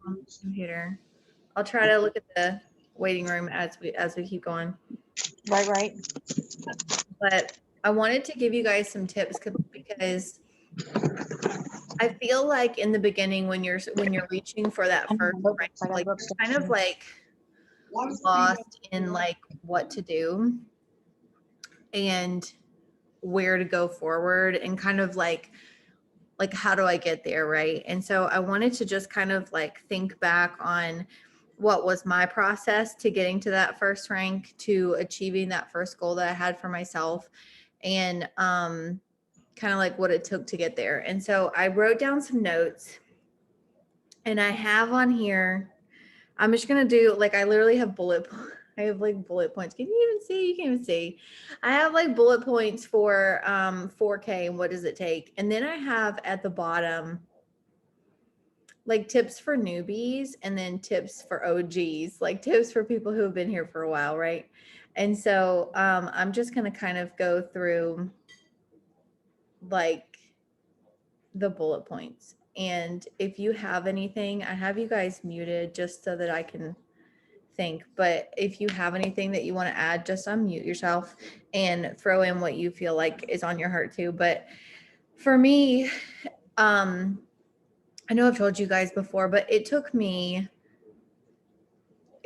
on the computer. I'll try to look at the waiting room as we keep going. Right. But I wanted to give you guys some tips because I feel like in the beginning when you're reaching for that first rank, like you're kind of like lost in like what to do and where to go forward and kind of like how do I get there, right? And so I wanted to just kind of like think back on what was my process to getting to that first rank, to achieving that first goal that I had for myself, and kind of like what it took to get there. And so I wrote down some notes, and I have on here, I'm just gonna do like I literally have I have like bullet points. Can you even see? You can't even see. I have like bullet points for 4K and what does it take. And then I have at the bottom like tips for newbies and then tips for OGs, like tips for people who have been here for a while, right? And so I'm just gonna kind of go through like the bullet points. And if you have anything, I have you guys muted just so that I can think. But if you have anything that you want to add, just unmute yourself and throw in what you feel like is on your heart too. But for me, I know I've told you guys before, but it took me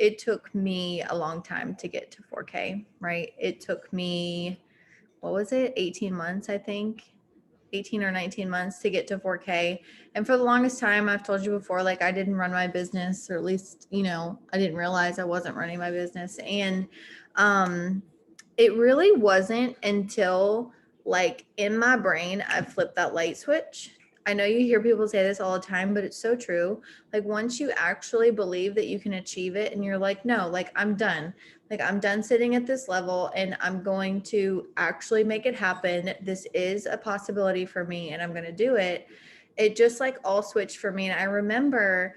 a long time to get to 4K, right? It took me, what was it, 18 months, I think, 18 or 19 months to get to 4K. And for the longest time, I've told you before, like I didn't run my business, or at least, I didn't realize I wasn't running my business. And it really wasn't until like in my brain, I flipped that light switch. I know you hear people say this all the time, but it's so true. Like once you actually believe that you can achieve it and you're like, no, like I'm done. Like I'm done sitting at this level and I'm going to actually make it happen. This is a possibility for me and I'm going to do it. It just like all switched for me. And I remember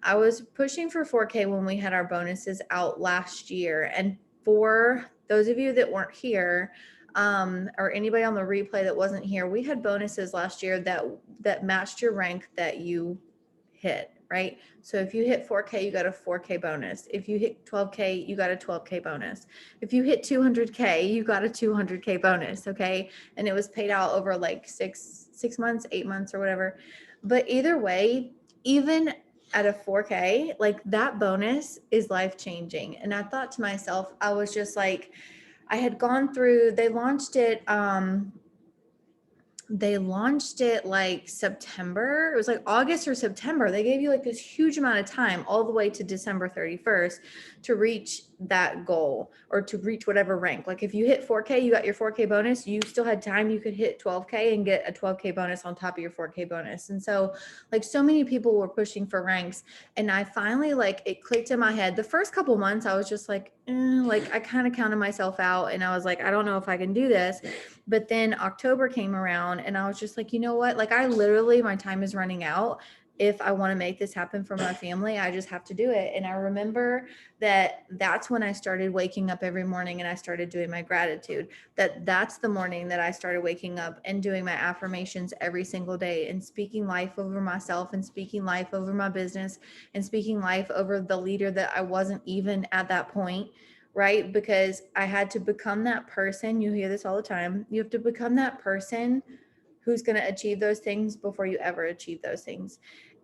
I was pushing for 4K when we had our bonuses out last year. And for those of you that weren't here, or anybody on the replay that wasn't here, we had bonuses last year that matched your rank that you hit, right? So if you hit 4K, you got a 4K bonus. If you hit 12K, you got a 12K bonus. If you hit 200K, you got a 200K bonus, okay? And it was paid out over like six months, 8 months, or whatever. But either way, even at a 4K, like that bonus is life changing. And I thought to myself, I was just like, I had gone through, they launched it like September. It was like August or September. They gave you like this huge amount of time all the way to December 31st to reach that goal or to reach whatever rank. Like if you hit 4K, you got your 4K bonus, you still had time. You could hit 12K and get a 12K bonus on top of your 4K bonus. And so like so many people were pushing for ranks. And I finally like it clicked in my head. The first couple months I was just like, like I kind of counted myself out and I was like, I don't know if I can do this. But then October came around and I was just like, you know what? Like I literally, my time is running out. If I want to make this happen for my family, I just have to do it. And I remember that's when I started waking up every morning and I started doing my gratitude. That's the morning that I started waking up and doing my affirmations every single day and speaking life over myself and speaking life over my business and speaking life over the leader that I wasn't even at that point, right? Because I had to become that person. You hear this all the time. You have to become that person who's going to achieve those things before you ever achieve those things.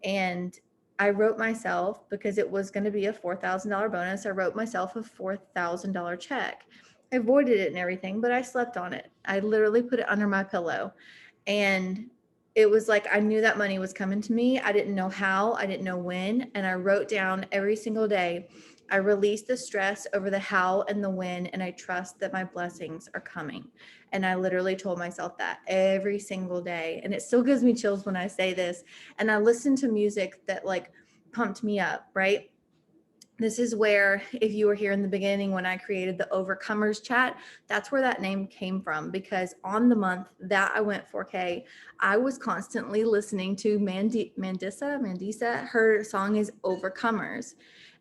And I wrote myself, because it was going to be a $4,000 bonus, I wrote myself a $4,000 check. I avoided it and everything, but I slept on it. I literally put it under my pillow. And it was like I knew that money was coming to me. I didn't know how, I didn't know when. And I wrote down every single day, I release the stress over the how and the when, and I trust that my blessings are coming. And I literally told myself that every single day. And it still gives me chills when I say this. And I listen to music that like pumped me up, right? This is where, if you were here in the beginning when I created the Overcomers chat, that's where that name came from. Because on the month that I went 4K, I was constantly listening to Mandisa. Her song is Overcomers.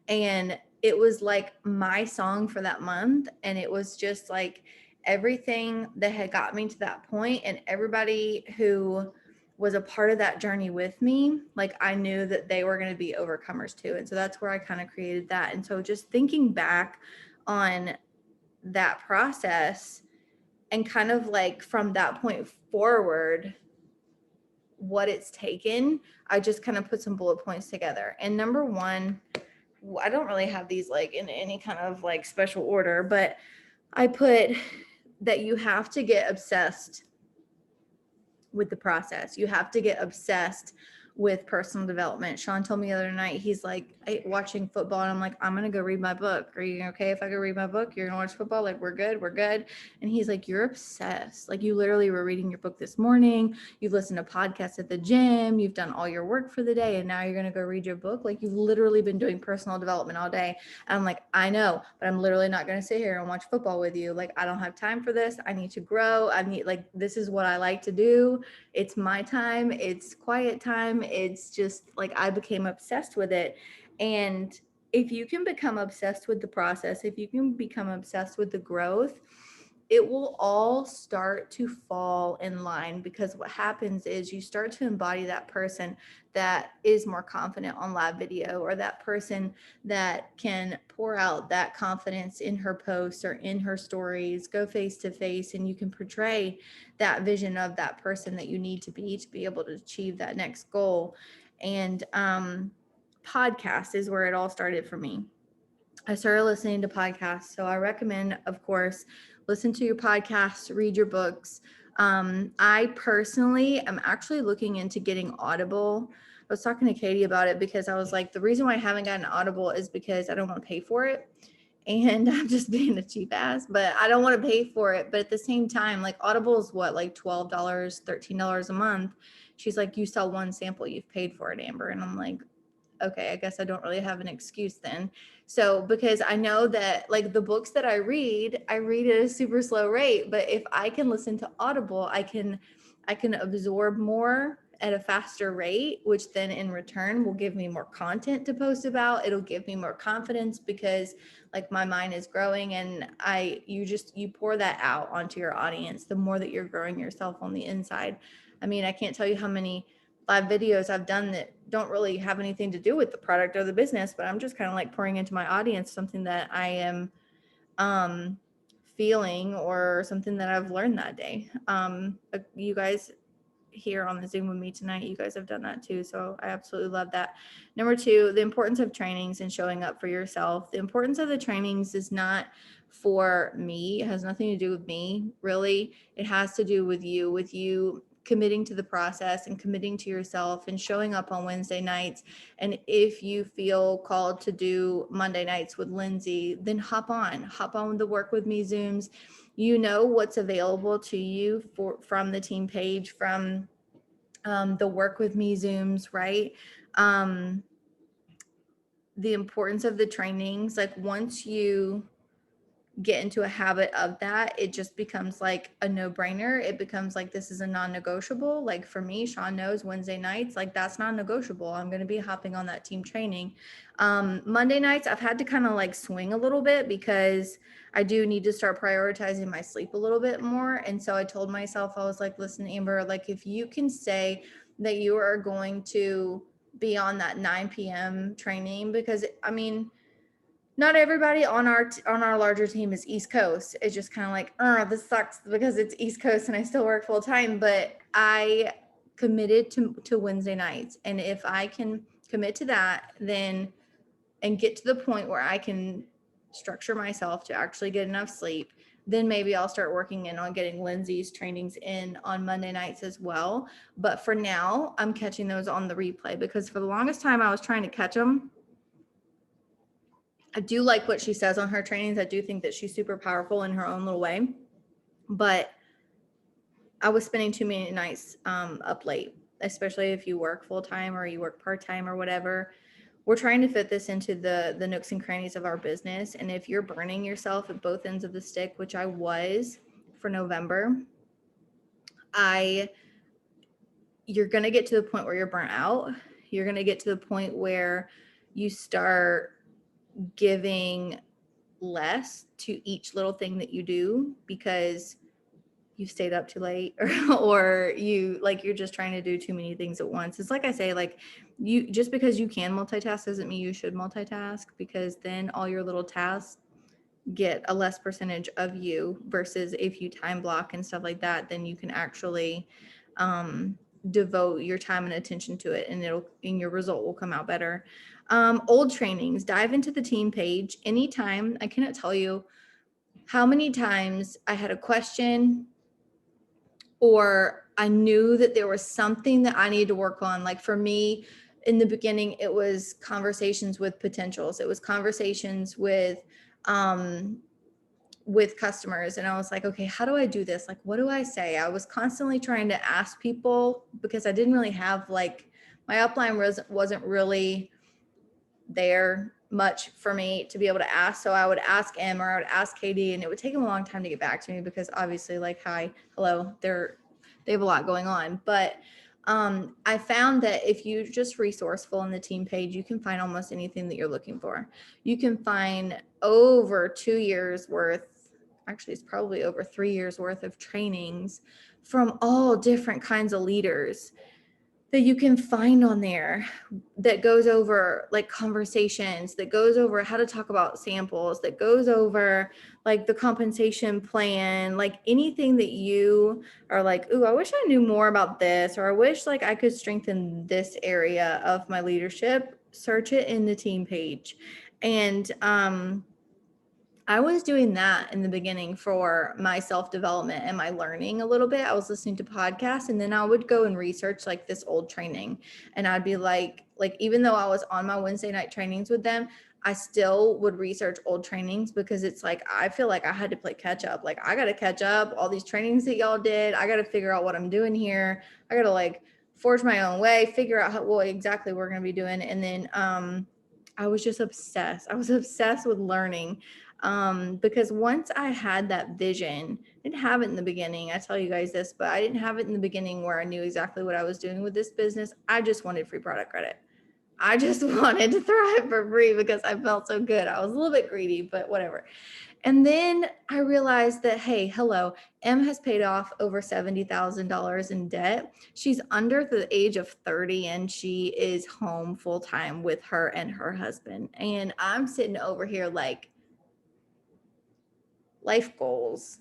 And it was like my song for that month. And it was just like everything that had got me to that point, and everybody who was a part of that journey with me, like I knew that they were going to be overcomers too. And so that's where I kind of created that. And so just thinking back on that process and kind of like from that point forward, what it's taken, I just kind of put some bullet points together. And number one, I don't really have these like in any kind of like special order, but I put that you have to get obsessed with the process. You have to get obsessed with personal development. Sean told me the other night, he's like watching football, and I'm like, I'm gonna go read my book. Are you okay if I go read my book? You're gonna watch football? Like, we're good. And he's like, you're obsessed. Like, you literally were reading your book this morning. You've listened to podcasts at the gym. You've done all your work for the day, and now you're gonna go read your book. Like, you've literally been doing personal development all day. And I'm like, I know, but I'm literally not gonna sit here and watch football with you. Like, I don't have time for this. I need to grow. I need, like, this is what I like to do. It's my time. It's quiet time. It's just like I became obsessed with it. And if you can become obsessed with the process, if you can become obsessed with the growth, it will all start to fall in line, because what happens is you start to embody that person that is more confident on live video, or that person that can pour out that confidence in her posts or in her stories, go face to face, and you can portray that vision of that person that you need to be able to achieve that next goal. And podcast is where it all started for me. I started listening to podcasts. So I recommend, of course, listen to your podcasts, read your books. I personally am actually looking into getting Audible. I was talking to Katie about it because I was like, the reason why I haven't gotten Audible is because I don't want to pay for it. And I'm just being a cheap ass, but I don't want to pay for it. But at the same time, like Audible is what, like $12, $13 a month. She's like, you sell one sample, you've paid for it, Amber. And I'm like, okay, I guess I don't really have an excuse then. So, because I know that like the books that I read at a super slow rate, but if I can listen to Audible, I can absorb more at a faster rate, which then in return will give me more content to post about. It'll give me more confidence because like my mind is growing, and you pour that out onto your audience the more that you're growing yourself on the inside. I mean, I can't tell you how many live videos I've done that don't really have anything to do with the product or the business, but I'm just kind of like pouring into my audience something that I am feeling, or something that I've learned that day. You guys here on the Zoom with me tonight, you guys have done that too. So I absolutely love that. Number two, the importance of trainings and showing up for yourself. The importance of the trainings is not for me. It has nothing to do with me, really. It has to do with you committing to the process and committing to yourself and showing up on Wednesday nights. And if you feel called to do Monday nights with Lindsay, then hop on the Work With Me Zooms. You know what's available to you from the team page, from the Work With Me Zooms, right? The importance of the trainings, like once you get into a habit of that, it just becomes like a no-brainer. It becomes like, this is a non-negotiable. Like for me, Sean knows Wednesday nights, like that's non-negotiable. I'm going to be hopping on that team training. Monday nights, I've had to kind of like swing a little bit because I do need to start prioritizing my sleep a little bit more. And so I told myself, I was like, listen, Amber, like if you can say that you are going to be on that 9 p.m. training, because I mean, not everybody on our larger team is East Coast. It's just kind of like, this sucks because it's East Coast and I still work full time. But I committed to Wednesday nights, and if I can commit to that, then and get to the point where I can structure myself to actually get enough sleep, then maybe I'll start working in on getting Lindsay's trainings in on Monday nights as well. But for now, I'm catching those on the replay, because for the longest time I was trying to catch them. I do like what she says on her trainings. I do think that she's super powerful in her own little way, but I was spending too many nights up late, especially if you work full time or you work part time or whatever. We're trying to fit this into the nooks and crannies of our business. And if you're burning yourself at both ends of the stick, which I was for November, you're going to get to the point where you're burnt out. You're going to get to the point where you start giving less to each little thing that you do, because you stayed up too late or you like you're just trying to do too many things at once. It's like I say, like you just because you can multitask doesn't mean you should multitask, because then all your little tasks get a less percentage of you, versus if you time block and stuff like that, then you can actually devote your time and attention to it, and your result will come out better. Old trainings, dive into the team page anytime. I cannot tell you how many times I had a question or I knew that there was something that I needed to work on. Like for me, in the beginning, it was conversations with potentials. It was conversations with customers. And I was like, okay, how do I do this? Like, what do I say? I was constantly trying to ask people because I didn't really have like, my upline wasn't really there much for me to be able to ask. So I would ask M or I would ask KD, and it would take them a long time to get back to me because obviously like, hi, hello, they have a lot going on. But I found that if you're just resourceful on the team page, you can find almost anything that you're looking for. You can find over 2 years worth, actually it's probably over 3 years worth of trainings from all different kinds of leaders that you can find on there, that goes over like conversations, that goes over how to talk about samples, that goes over like the compensation plan, like anything that you are like, ooh, I wish I knew more about this, or I wish like I could strengthen this area of my leadership. Search it in the team page. And I was doing that in the beginning for my self-development and my learning a little bit. I was listening to podcasts, and then I would go and research like this old training, and I'd be like even though I was on my Wednesday night trainings with them, I still would research old trainings, because it's like I feel like I had to play catch up. Like I got to catch up all these trainings that y'all did. I got to figure out what I'm doing here. I got to like forge my own way, figure out what exactly we're going to be doing. And then I was just obsessed. I was obsessed with learning. Because once I had that vision, I didn't have it in the beginning. I tell you guys this, but I didn't have it in the beginning where I knew exactly what I was doing with this business. I just wanted free product credit. I just wanted to thrive for free because I felt so good. I was a little bit greedy, but whatever. And then I realized that, hey, hello, M has paid off over $70,000 in debt. She's under the age of 30 and she is home full time with her and her husband. And I'm sitting over here like, life goals,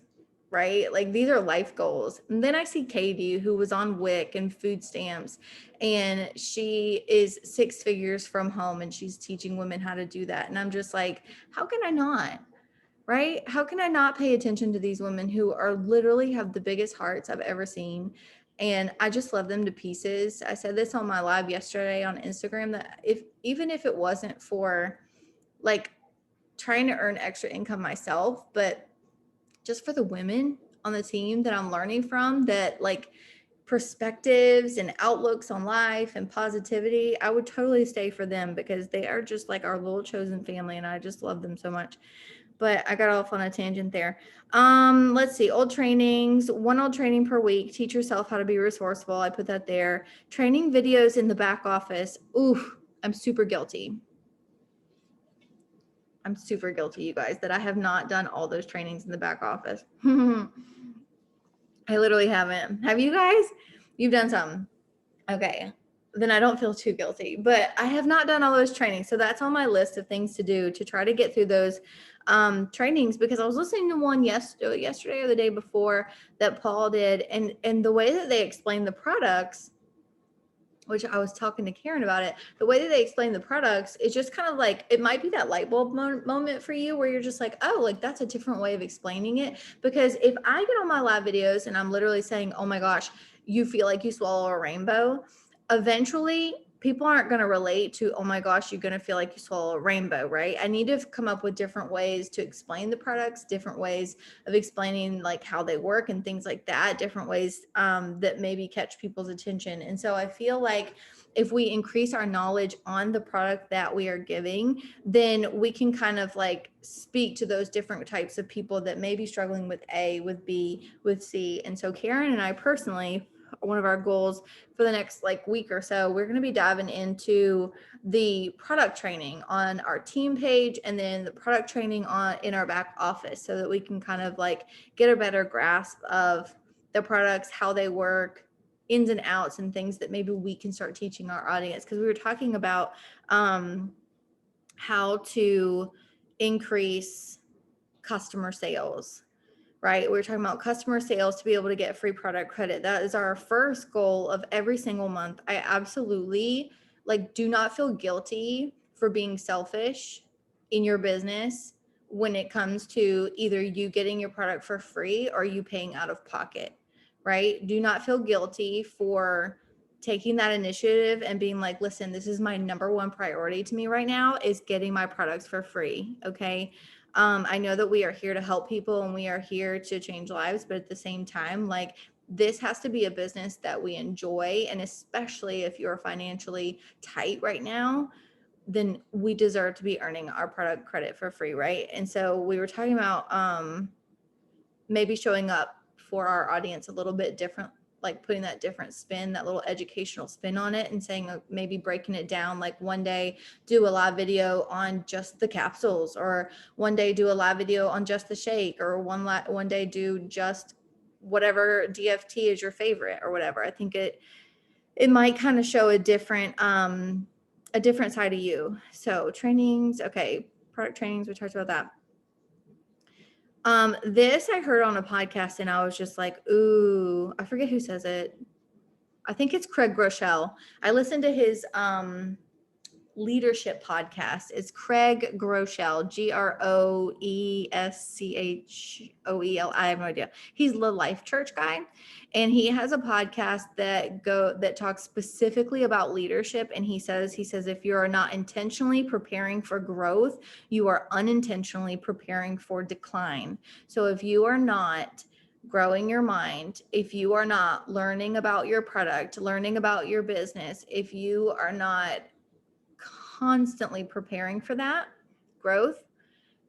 right? Like these are life goals. And then I see Katie, who was on WIC and food stamps, and she is 6 figures from home and she's teaching women how to do that. And I'm just like, how can I not? Right? How can I not pay attention to these women who are literally have the biggest hearts I've ever seen? And I just love them to pieces. I said this on my live yesterday on Instagram, that even if it wasn't for like trying to earn extra income myself, but just for the women on the team that I'm learning from, that like perspectives and outlooks on life and positivity, I would totally stay for them, because they are just like our little chosen family and I just love them so much. But I got off on a tangent there. Let's see, old trainings, 1 old training per week, teach yourself how to be resourceful. I put that there. Training videos in the back office. Ooh, I'm super guilty. I'm super guilty, you guys, that I have not done all those trainings in the back office. I literally haven't. Have you guys? You've done some. Okay. Then I don't feel too guilty, but I have not done all those trainings. So that's on my list of things to do to try to get through those trainings, because I was listening to one yesterday or the day before that Paul did. And the way that they explain the products, which I was talking to Karen about it, the way that they explain the products, it's just kind of like, it might be that light bulb moment for you where you're just like, oh, like that's a different way of explaining it. Because if I get on my live videos and I'm literally saying, oh my gosh, you feel like you swallow a rainbow, eventually people aren't going to relate to, oh my gosh, you're going to feel like you swallow a rainbow, right? I need to come up with different ways to explain the products, different ways of explaining like how they work and things like that, different ways that maybe catch people's attention. And so I feel like if we increase our knowledge on the product that we are giving, then we can kind of like speak to those different types of people that may be struggling with A, with B, with C. And so Karen and I personally, one of our goals for the next like week or so, we're going to be diving into the product training on our team page, and then the product training in our back office, so that we can kind of like get a better grasp of the products, how they work, ins and outs, and things that maybe we can start teaching our audience. Because we were talking about how to increase customer sales, right? We're talking about customer sales to be able to get free product credit. That is our first goal of every single month. I absolutely do not feel guilty for being selfish in your business when it comes to either you getting your product for free or you paying out of pocket, right? Do not feel guilty for taking that initiative and being like, listen, this is my number one priority to me right now, is getting my products for free. Okay. I know that we are here to help people and we are here to change lives, but at the same time, this has to be a business that we enjoy. And especially if you're financially tight right now, then we deserve to be earning our product credit for free, right? And so we were talking about maybe showing up for our audience a little bit different, putting that different spin, that little educational spin on it, and saying maybe breaking it down, like one day do a live video on just the capsules, or one day do a live video on just the shake, or one day do just whatever DFT is your favorite or whatever. I think it might kind of show a different side of you. So trainings, okay, product trainings, we talked about that. This I heard on a podcast and I was just like, ooh, I forget who says it. I think it's Craig Groeschel. I listened to his leadership podcast. It's Craig Groeschel, Groeschol. I have no idea. He's the Life Church guy, and he has a podcast that talks specifically about leadership. And he says if you are not intentionally preparing for growth, you are unintentionally preparing for decline. So if you are not growing your mind, if you are not learning about your product, learning about your business, if you are not constantly preparing for that growth,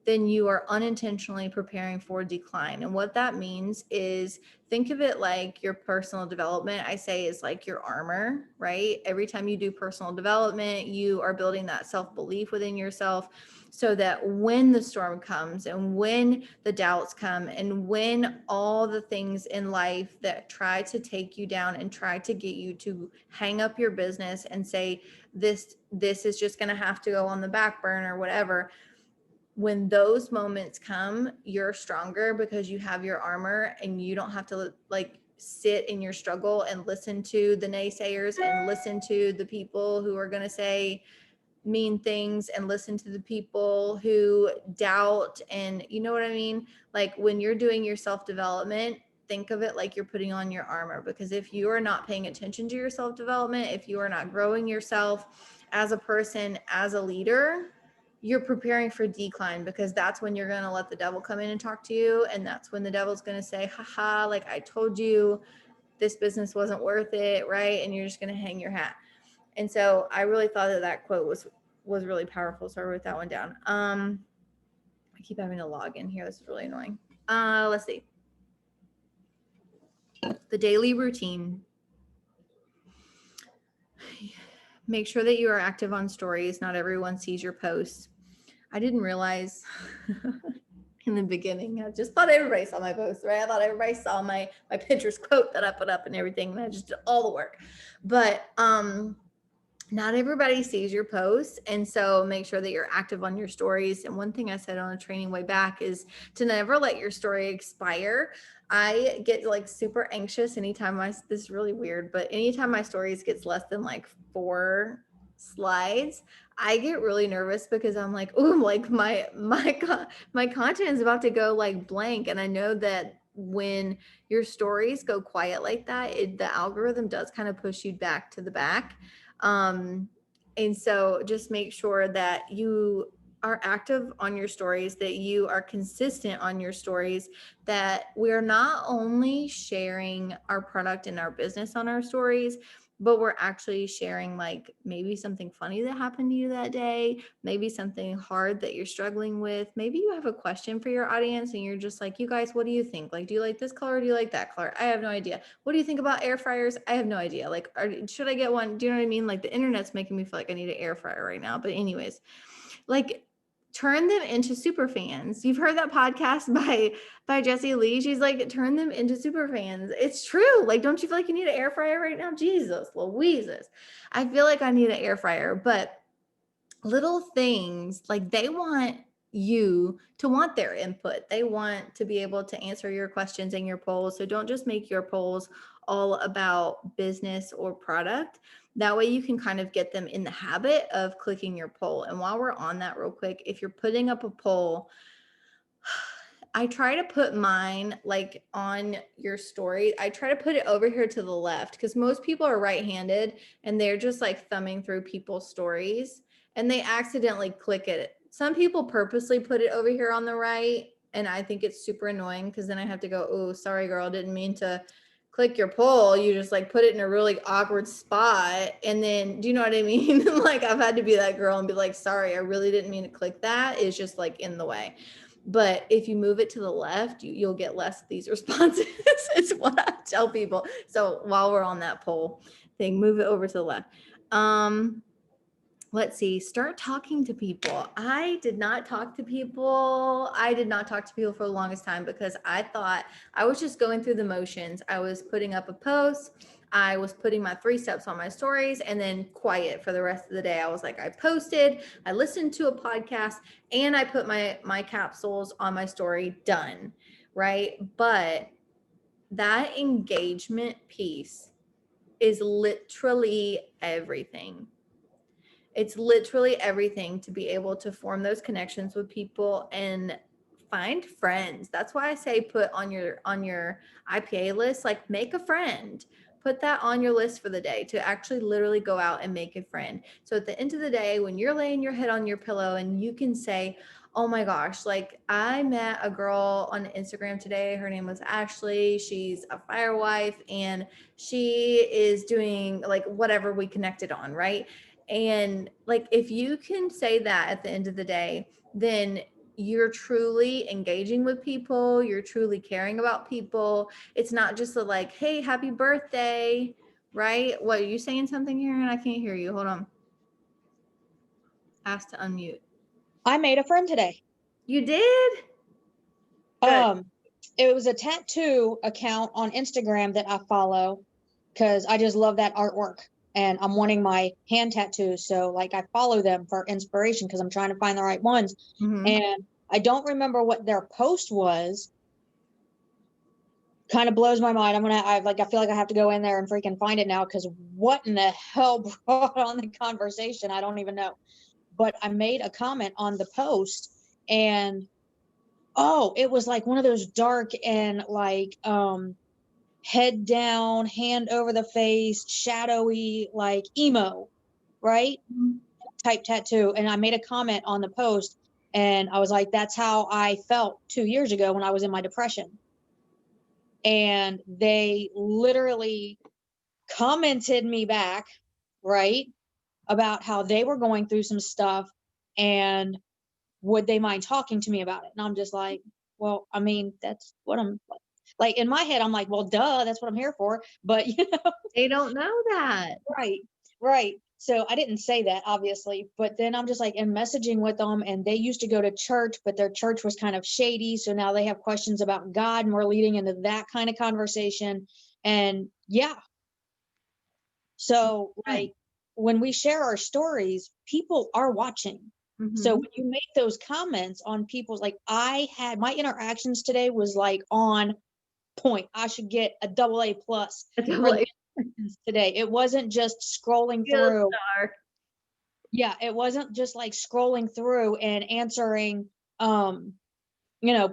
then you are unintentionally preparing for decline. And what that means is, think of it like your personal development, I say, is like your armor, right? Every time you do personal development, you are building that self-belief within yourself, so that when the storm comes and when the doubts come and when all the things in life that try to take you down and try to get you to hang up your business and say, this is just going to have to go on the back burner or whatever, when those moments come, you're stronger because you have your armor and you don't have to sit in your struggle and listen to the naysayers and listen to the people who are going to say mean things and listen to the people who doubt. And you know what I mean? When you're doing your self-development, think of it like you're putting on your armor, because if you are not paying attention to your self-development, if you are not growing yourself as a person, as a leader, you're preparing for decline, because that's when you're going to let the devil come in and talk to you. And that's when the devil's going to say, haha, I told you this business wasn't worth it, right? And you're just going to hang your hat. And so I really thought that quote was really powerful. So I wrote that one down. I keep having to log in here. This is really annoying. Let's see. The daily routine. Make sure that you are active on stories. Not everyone sees your posts. I didn't realize in the beginning, I just thought everybody saw my posts, right? I thought everybody saw my Pinterest quote that I put up and everything. And I just did all the work. But not everybody sees your posts. And so make sure that you're active on your stories. And one thing I said on a training way back is to never let your story expire. I get super anxious anytime this is really weird, but anytime my stories gets less than 4 slides, I get really nervous, because I'm like, oh, my content is about to go blank. And I know that when your stories go quiet like that, the algorithm does kind of push you back to the back. And so just make sure that you are active on your stories, that you are consistent on your stories, that we're not only sharing our product and our business on our stories, but we're actually sharing maybe something funny that happened to you that day, maybe something hard that you're struggling with. Maybe you have a question for your audience and you're just like, you guys, what do you think? Do you like this color? Or do you like that color? I have no idea. What do you think about air fryers? I have no idea. Should I get one? Do you know what I mean? The internet's making me feel like I need an air fryer right now. But anyways, turn them into super fans. You've heard that podcast by Jessie Lee. She's like, turn them into super fans. It's true. Like, don't you feel like you need an air fryer right now? Jesus Louises. I feel like I need an air fryer, but little things like they want you to want their input. They want to be able to answer your questions and your polls. So don't just make your polls all about business or product. That way you can kind of get them in the habit of clicking your poll. And while we're on that real quick, if you're putting up a poll, I try to put mine like on your story. I try to put it over here to the left because most people are right-handed and they're just like thumbing through people's stories and they accidentally click it. Some people purposely put it over here on the right, and I think it's super annoying because then I have to go, oh, sorry, girl, didn't mean to click your poll. You just like put it in a really awkward spot. And then, do you know what I mean? Like I've had to be that girl and be like, sorry, I really didn't mean to click that. It's just like in the way. But if you move it to the left, you'll get less of these responses. It's what I tell people. So while we're on that poll thing, move it over to the left. Let's see, start talking to people. I did not talk to people. I did not talk to people for the longest time because I thought I was just going through the motions. I was putting up a post. I was putting my 3 steps on my stories and then quiet for the rest of the day. I was like, I posted, I listened to a podcast, and I put my capsules on my story, done, right? But that engagement piece is literally everything. It's literally everything to be able to form those connections with people and find friends. That's why I say put on your IPA list, like make a friend. Put that on your list for the day to actually literally go out and make a friend. So at the end of the day, when you're laying your head on your pillow and you can say, oh my gosh, like I met a girl on Instagram today. Her name was Ashley. She's a fire wife and she is doing like whatever we connected on, right? And like, if you can say that at the end of the day, then you're truly engaging with people. You're truly caring about people. It's not just a like, hey, happy birthday, right? What, are you saying something here? And I can't hear you. Hold on. Ask to unmute. I made a friend today. You did? Good. It was a tattoo account on Instagram that I follow because I just love that artwork and I'm wanting my hand tattoos. So like I follow them for inspiration because I'm trying to find the right ones. Mhm. And I don't remember what their post was. Kind of blows my mind. I feel like I have to go in there and freaking find it now because what in the hell brought on the conversation? I don't even know. But I made a comment on the post and it was like one of those dark and like head down, hand over the face, shadowy, like emo, right? Mhm. Type tattoo. And I made a comment on the post and I was like, that's how I felt 2 years ago when I was in my depression. And they literally commented me back, right? About how they were going through some stuff and would they mind talking to me about it? And I'm just like, well, I mean, that's what I'm like in my head. I'm like, well, duh, that's what I'm here for. But They don't know that. right, right. So I didn't say that obviously, but then I'm just like in messaging with them and they used to go to church, but their church was kind of shady. So now they have questions about God and we're leading into that kind of conversation. And yeah. So like when we share our stories, people are watching. So Mhm. when you make those comments on people's, like I had my interactions today was like on point. I should get a AA plus That's for the like interactions today. It wasn't just scrolling feel through. star. Yeah, it wasn't just like scrolling through and answering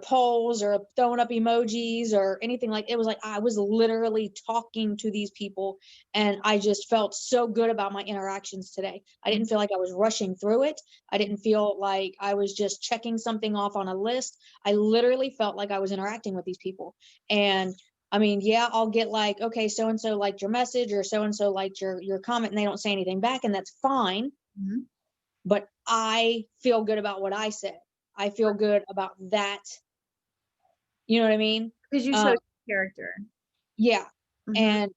polls or throwing up emojis or anything. Like it was like I was literally talking to these people and I just felt so good about my interactions today. I didn't feel like I was rushing through it. I didn't feel like I was just checking something off on a list. I literally felt like I was interacting with these people. And I mean, yeah, I'll get like, okay, so and so liked your message or so and so liked your comment and they don't say anything back and that's fine. Mhm. But I feel good about what I said. I feel good about that. You know what I mean? Because you Um, showed character. yeah. Mhm. And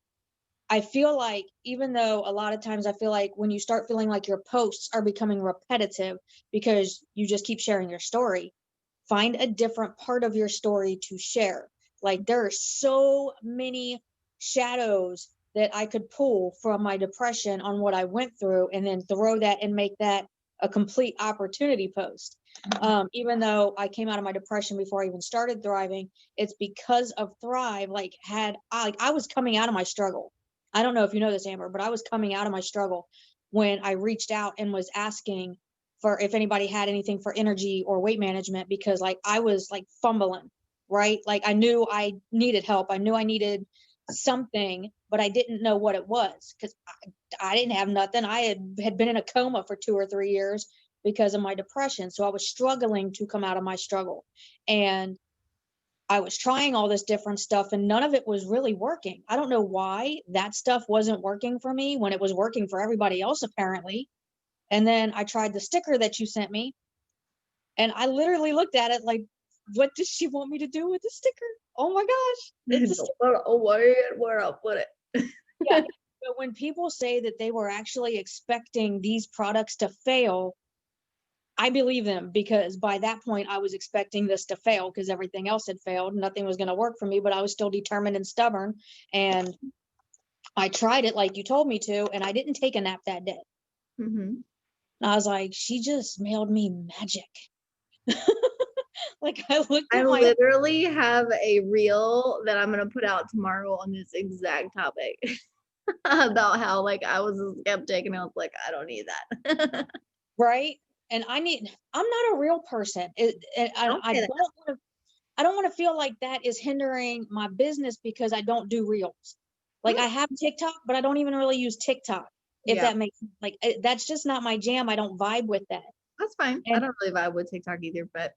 I feel like, even though a lot of times I feel like when you start feeling like your posts are becoming repetitive because you just keep sharing your story, find a different part of your story to share. Like, there are so many shadows that I could pull from my depression on what I went through, and then throw that and make that a complete opportunity post. Even though I came out of my depression before I even started thriving, it's because of Thrive. I was coming out of my struggle. I don't know if you know this, Amber, but I was coming out of my struggle when I reached out and was asking for if anybody had anything for energy or weight management, because like I was like fumbling, right? Like I knew I needed help. I knew I needed something, but I didn't know what it was, because I didn't have nothing. I had been in a coma for 2 or 3 years because of my depression. So I was struggling to come out of my struggle. And I was trying all this different stuff and none of it was really working. I don't know why that stuff wasn't working for me when it was working for everybody else, apparently. And then I tried the sticker that you sent me, and I literally looked at it like, what does she want me to do with the sticker? Oh my gosh. It's a sticker. Where I'll put it. Yeah. But when people say that they were actually expecting these products to fail, I believe them, because by that point I was expecting this to fail because everything else had failed. Nothing was going to work for me, but I was still determined and stubborn. And I tried it like you told me to, and I didn't take a nap that day. Mm-hmm. And I was like, she just mailed me magic. Like I looked I at my literally have a reel that I'm gonna put out tomorrow on this exact topic about how like I was a skeptic and I was like, I don't need that. right, and I'm not a real person. Don't I say don't that. want to. I don't want to feel like that is hindering my business because I don't do reels. Like I have TikTok, but I don't even really use TikTok. If Yeah, that makes sense. Like that's just not my jam. I don't vibe with that. that's fine. I And don't really vibe with TikTok either, but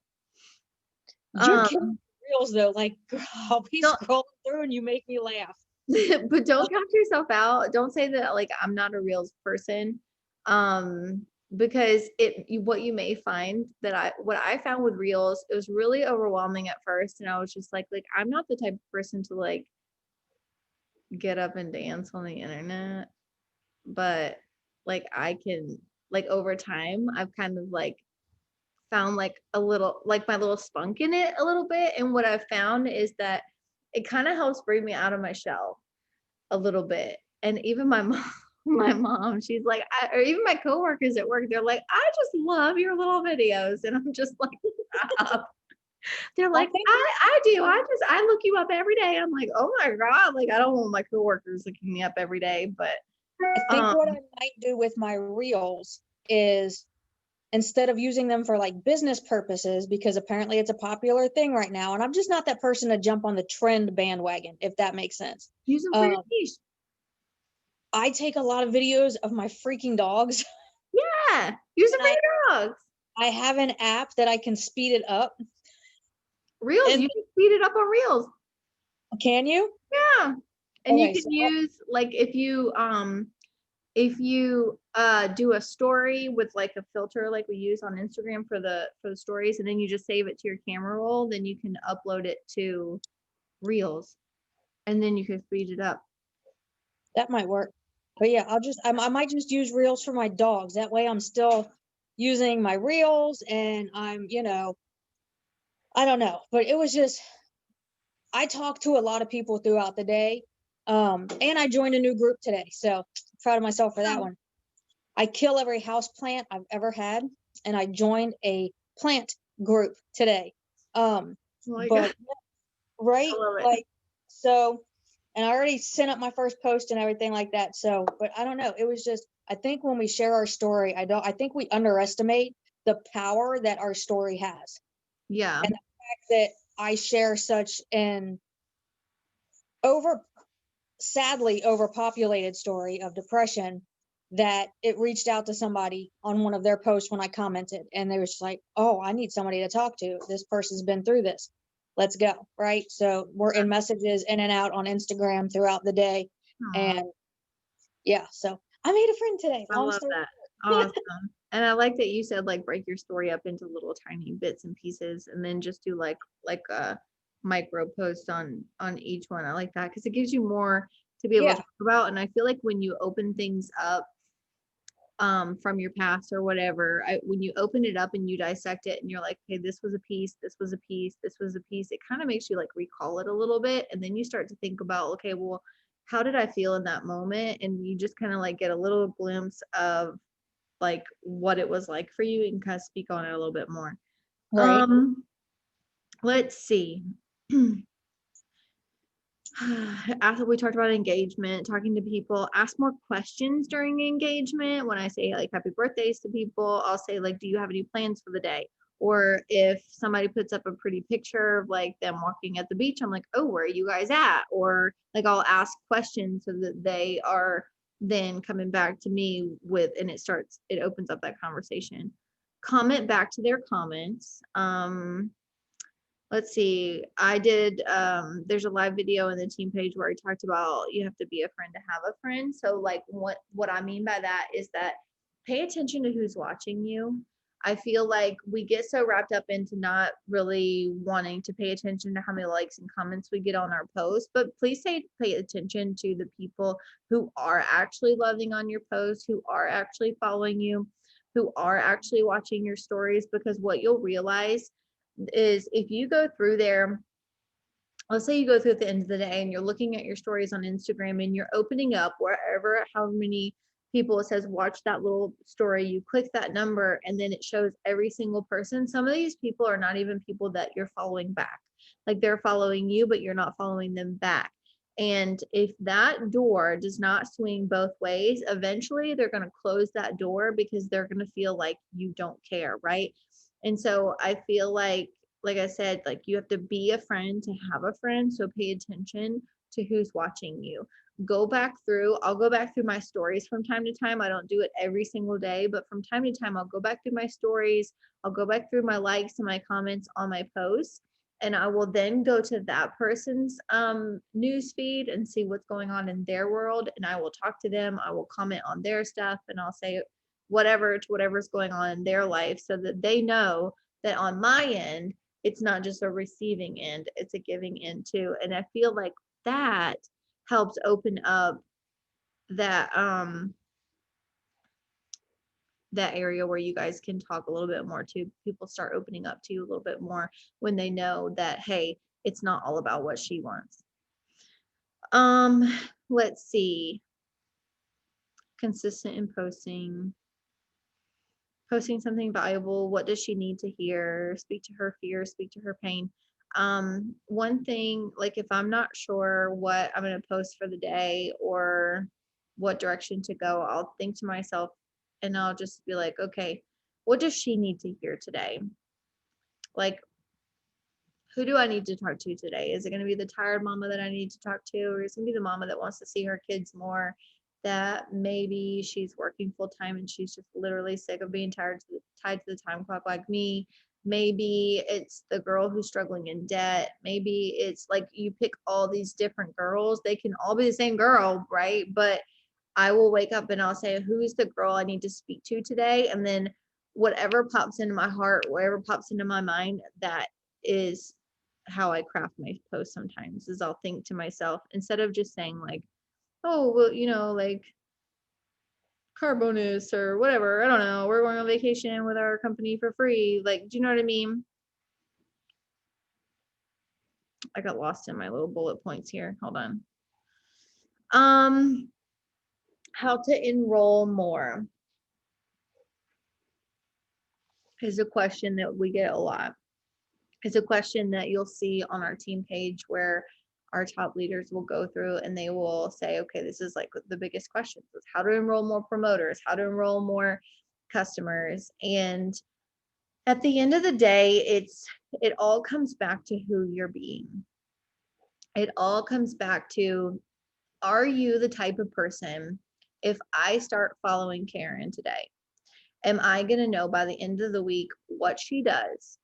you're killing um reels though. Like girl, I'll be don't scrolling through and you make me laugh. but don't count yourself out. Don't say that like I'm not a reels person. Because what you may find that what I found with reels, it was really overwhelming at first. And I was just like I'm not the type of person to like get up and dance on the internet. But like I can like over time I've kind of like found like a little like my little spunk in it a little bit. And what I've found is that it kind of helps bring me out of my shell a little bit. And even my mom, my mom, she's like, or even my coworkers at work, they're like, I just love your little videos. And I'm just like, stop. They're I like, think I do. I look you up every day. I'm like, oh my God. Like, I don't want my coworkers looking me up every day, but I think what I might do with my reels is, instead of using them for like business purposes, because apparently it's a popular thing right now, and I'm just not that person to jump on the trend bandwagon, if that makes sense. use them for your niche. I take a lot of videos of my freaking dogs. Yeah. Use them And for your dogs. I have an app that I can speed it up. Reels, And you can speed it up on Reels. can you? Yeah. And you Okay, can so use like if you do a story with like a filter like we use on Instagram for the stories, and then you just save it to your camera roll, then you can upload it to Reels and then you can speed it up. that might work. But yeah, I might just use reels for my dogs. That way I'm still using my reels, and I don't know. But it was just, I talked to a lot of people throughout the day. And I joined a new group today. So proud of myself for that one. I kill every house plant I've ever had, and I joined a plant group today. Oh my But God. right, I love it. like, so, and I already sent up my first post and everything like that. So, but I don't know. It was just, I think when we share our story, I think we underestimate the power that our story has. Yeah. And the fact that I share such an over sadly overpopulated story of depression, that it reached out to somebody on one of their posts when I commented, and they were just like, oh, I need somebody to talk to. This person's been through this. Let's go. Right. So we're in messages in and out on Instagram throughout the day. Aw, And yeah, so I made a friend today. I Long love story. that. Awesome. And I like that you said like break your story up into little tiny bits and pieces and then just do like a micro post on each one. I like that because it gives you more to be able Yeah. to talk about. And I feel like when you open things up from your past or whatever, when you open it up and you dissect it and you're like, okay, this was a piece, this was a piece, this was a piece, it kind of makes you like recall it a little bit. And then you start to think about, okay, well, how did I feel in that moment? And you just kind of like get a little glimpse of like what it was like for you and kind of speak on it a little bit more. Right. Let's see. After we talked about engagement, talking to people, ask more questions during engagement. When I say like happy birthdays to people, I'll say like, do you have any plans for the day? Or if somebody puts up a pretty picture of like them walking at the beach, I'm like, oh, where are you guys at? Or like I'll ask questions so that they are then coming back to me with, and it opens up that conversation. Comment back to their comments. Let's see, I did there's a live video in the team page where I talked about you have to be a friend to have a friend. So like what I mean by that is that pay attention to who's watching you. I feel like we get so wrapped up into not really wanting to pay attention to how many likes and comments we get on our posts, but please pay attention to the people who are actually loving on your posts, who are actually following you, who are actually watching your stories, because what you'll realize is if you go through there, let's say you go through at the end of the day and you're looking at your stories on Instagram and you're opening up wherever, however many people it says watch that little story, you click that number and then it shows every single person. Some of these people are not even people that you're following back. Like they're following you, but you're not following them back. And if that door does not swing both ways, eventually they're going to close that door because they're going to feel like you don't care, right? And so I feel like I said, like you have to be a friend to have a friend. So pay attention to who's watching you. I'll go back through my stories from time to time. I don't do it every single day, but from time to time, I'll go back through my stories. I'll go back through my likes and my comments on my posts. And I will then go to that person's news feed and see what's going on in their world. And I will talk to them. I will comment on their stuff and I'll say whatever to whatever's going on in their life so that they know that on my end, it's not just a receiving end, it's a giving end too. And I feel like that helps open up that that area where you guys can talk a little bit more too. People start opening up to you a little bit more when they know that, hey, it's not all about what she wants. Let's see. Consistent in posting something valuable. What does she need to hear? Speak to her fear, speak to her pain. One thing, like if I'm not sure what I'm going to post for the day or what direction to go, I'll think to myself and I'll just be like, okay, what does she need to hear today? Like, who do I need to talk to today? Is it going to be the tired mama that I need to talk to, or is it going to be the mama that wants to see her kids more? That maybe she's working full time and she's just literally sick of being tied to the time clock like me. Maybe it's the girl who's struggling in debt. Maybe it's like you pick all these different girls. They can all be the same girl, right? But I will wake up and I'll say, who's the girl I need to speak to today? And then whatever pops into my heart, whatever pops into my mind, that is how I craft my post sometimes is I'll think to myself instead of just saying like, oh, well, like car bonus or whatever. I don't know. We're going on vacation with our company for free. Like, do you know what I mean? I got lost in my little bullet points here. Hold on. How to enroll more is a question that we get a lot. It's a question that you'll see on our team page where our top leaders will go through and they will say, okay, this is like the biggest questions is how to enroll more promoters, how to enroll more customers. And at the end of the day, it all comes back to who you're being. It all comes back to, are you the type of person, if I start following Karen today, am I going to know by the end of the week what she does,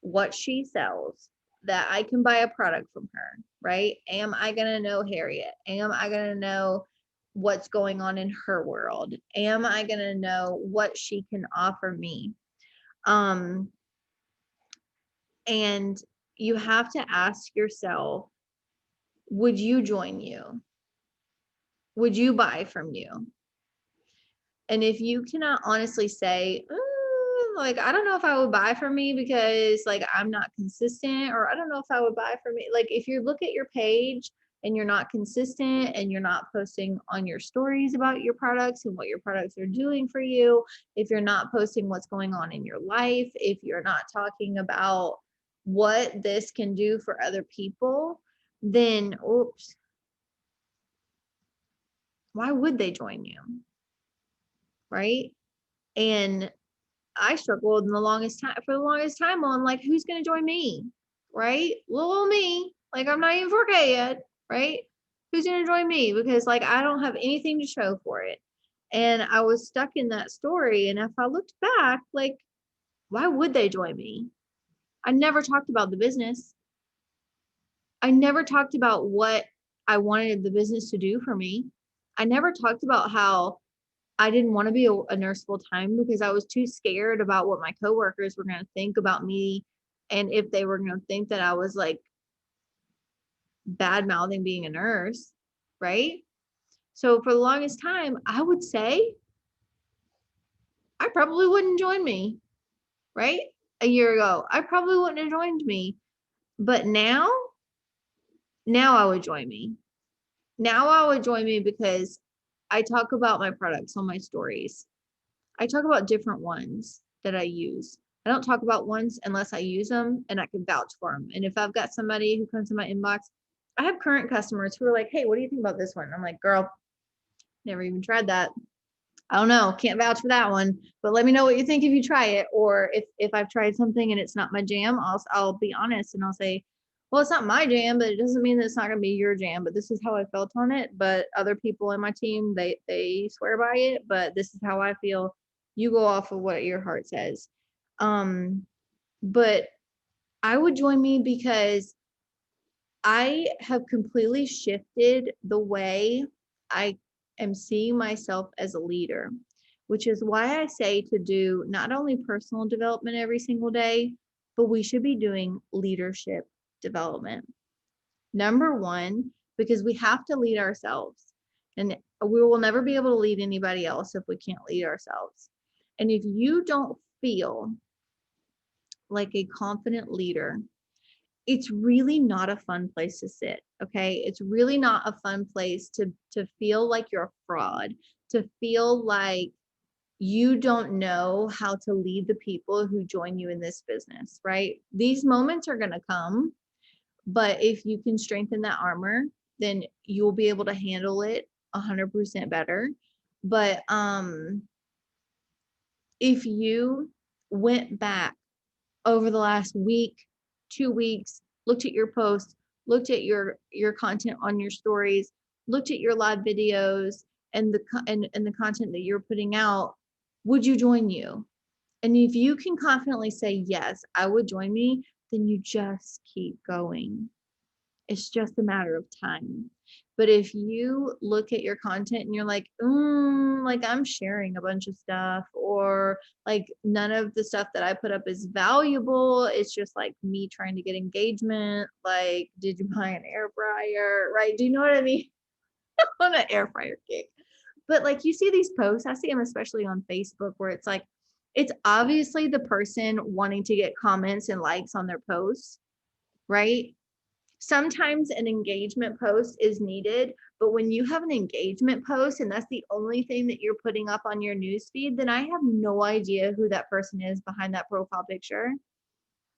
what she sells, that I can buy a product from her, right? Am I going to know Harriet? Am I going to know what's going on in her world? Am I going to know what she can offer me? And you have to ask yourself, would you join you? would you buy from you? And if you cannot honestly say, like, I don't know if I would buy from me because like I'm not consistent, or I don't know if I would buy from me. Like, if you look at your page and you're not consistent and you're not posting on your stories about your products and what your products are doing for you, if you're not posting what's going on in your life, if you're not talking about what this can do for other people, then oops, why would they join you? Right? And I struggled in the longest time for the longest time on like, who's gonna join me? Right? Little old me. Like, I'm not even 4K yet, right? Who's gonna join me? Because like I don't have anything to show for it. And I was stuck in that story. And if I looked back, like, why would they join me? I never talked about the business. I never talked about what I wanted the business to do for me. I never talked about how I didn't want to be a nurse full time because I was too scared about what my coworkers were going to think about me, and if they were going to think that I was like bad mouthing being a nurse, right? So for the longest time, I would say I probably wouldn't join me, right? A year ago, I probably wouldn't have joined me, but now I would join me. Now I would join me because I talk about my products on my stories. I talk about different ones that I use. I don't talk about ones unless I use them and I can vouch for them. And if I've got somebody who comes to my inbox, I have current customers who are like, hey, what do you think about this one? I'm like, girl, never even tried that. I don't know, can't vouch for that one, but let me know what you think if you try it. Or if I've tried something and it's not my jam, I'll be honest and I'll say, well, it's not my jam, but it doesn't mean that it's not going to be your jam. But this is how I felt on it. But other people in my team, they swear by it. But this is how I feel. You go off of what your heart says. But I would join me because I have completely shifted the way I am seeing myself as a leader, which is why I say to do not only personal development every single day, but we should be doing leadership development. Number one, because we have to lead ourselves, and we will never be able to lead anybody else if we can't lead ourselves. And if you don't feel like a confident leader, it's really not a fun place to sit. Okay, it's really not a fun place to feel like you're a fraud, to feel like you don't know how to lead the people who join you in this business, right? These moments are going to come, but if you can strengthen that armor, then you'll be able to handle it 100% better. But if you went back over the last week, 2 weeks, looked at your posts, looked at your content on your stories, looked at your live videos and the content that you're putting out, would you join you? And if you can confidently say, yes, I would join me, then you just keep going. It's just a matter of time. But if you look at your content and you're like, like I'm sharing a bunch of stuff, or like none of the stuff that I put up is valuable, it's just like me trying to get engagement. Like, did you buy an air fryer? Right? Do you know what I mean? On an air fryer kick. But like you see these posts, I see them especially on Facebook where it's like, it's obviously the person wanting to get comments and likes on their posts, right? Sometimes an engagement post is needed, but when you have an engagement post and that's the only thing that you're putting up on your newsfeed, then I have no idea who that person is behind that profile picture,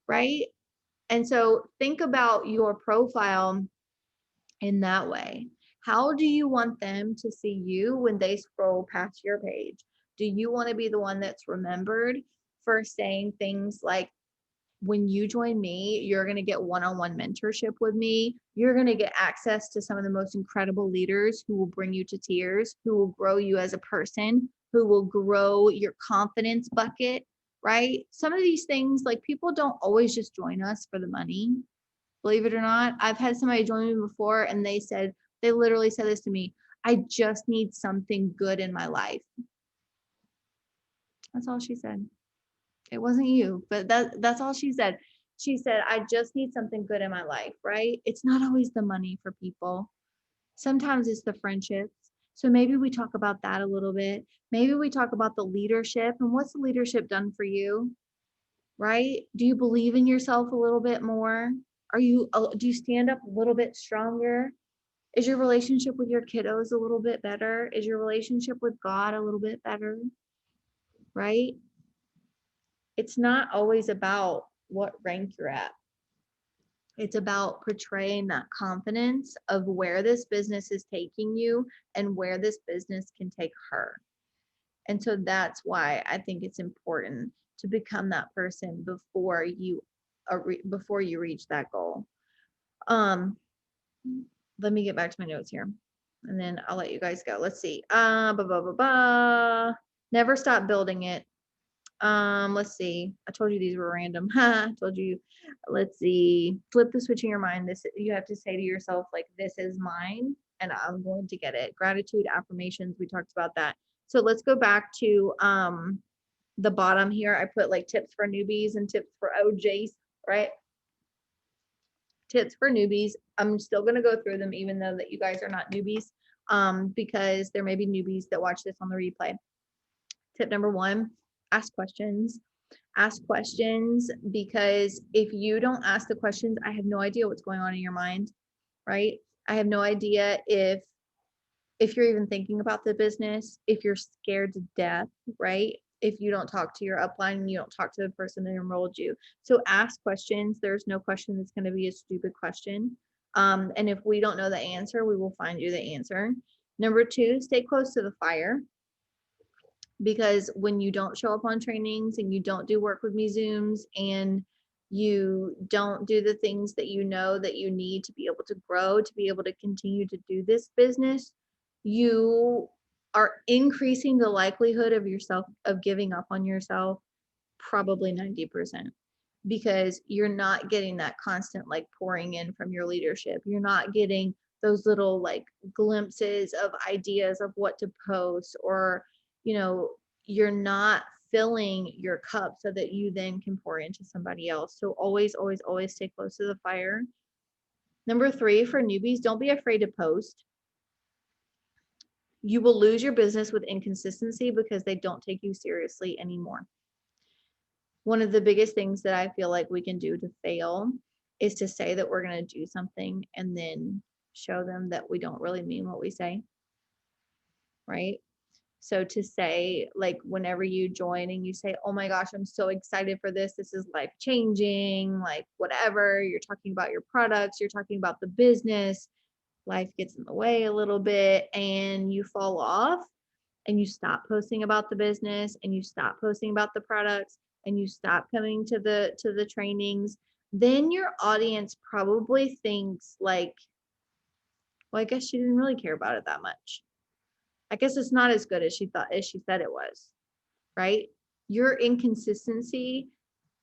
right? And so think about your profile in that way. How do you want them to see you when they scroll past your page? Do you want to be the one that's remembered for saying things like, when you join me, you're going to get one-on-one mentorship with me. You're going to get access to some of the most incredible leaders who will bring you to tears, who will grow you as a person, who will grow your confidence bucket, right? Some of these things, like, people don't always just join us for the money. Believe it or not, I've had somebody join me before and they literally said this to me, I just need something good in my life. That's all she said. It wasn't you, but that's all she said. She said, I just need something good in my life, right? It's not always the money for people. Sometimes it's the friendships. So maybe we talk about that a little bit. Maybe we talk about the leadership and what's the leadership done for you, right? Do you believe in yourself a little bit more? Do you stand up a little bit stronger? Is your relationship with your kiddos a little bit better? Is your relationship with God a little bit better? Right? It's not always about what rank you're at. It's about portraying that confidence of where this business is taking you and where this business can take her. And so that's why I think it's important to become that person before you reach that goal. Let me get back to my notes here, and then I'll let you guys go. Let's see. Never stop building it. Let's see. I told you these were random. I told you. Let's see. Flip the switch in your mind. This you have to say to yourself, like, this is mine and I'm going to get it. Gratitude, affirmations, we talked about that. So let's go back to the bottom here. I put like tips for newbies and tips for OJs, right? Tips for newbies. I'm still going to go through them even though that you guys are not newbies, because there may be newbies that watch this on the replay. Tip number 1, ask questions. Ask questions, because if you don't ask the questions, I have no idea what's going on in your mind, right? I have no idea if you're even thinking about the business, if you're scared to death, right? If you don't talk to your upline and you don't talk to the person that enrolled you. So ask questions. There's no question that's going to be a stupid question. And if we don't know the answer, we will find you the answer. Number 2, stay close to the fire. Because when you don't show up on trainings and you don't do work with me Zooms and you don't do the things that you know that you need to be able to grow, to be able to continue to do this business, you are increasing the likelihood of yourself of giving up on yourself probably 90%, because you're not getting that constant like pouring in from your leadership. You're not getting those little like glimpses of ideas of what to post, or you're not filling your cup so that you then can pour into somebody else. So always, always, always stay close to the fire. Number 3, for newbies, don't be afraid to post. You will lose your business with inconsistency because they don't take you seriously anymore. One of the biggest things that I feel like we can do to fail is to say that we're going to do something and then show them that we don't really mean what we say, right? So to say, like, whenever you join and you say, oh my gosh, I'm so excited for this. This is life changing, like whatever, you're talking about your products, you're talking about the business, life gets in the way a little bit and you fall off and you stop posting about the business and you stop posting about the products and you stop coming to the trainings, then your audience probably thinks like, well, I guess she didn't really care about it that much. I guess it's not as good as she said it was, right? Your inconsistency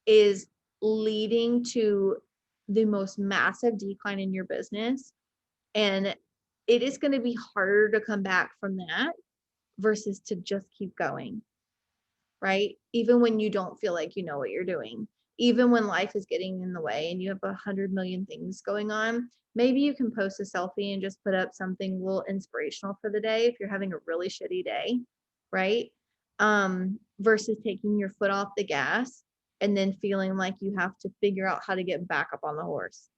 is leading to the most massive decline in your business. And it is going to be harder to come back from that versus to just keep going, right? Even when you don't feel like you know what you're doing, even when life is getting in the way and you have 100 million things going on, maybe you can post a selfie and just put up something a little inspirational for the day if you're having a really shitty day, right? Versus taking your foot off the gas and then feeling like you have to figure out how to get back up on the horse.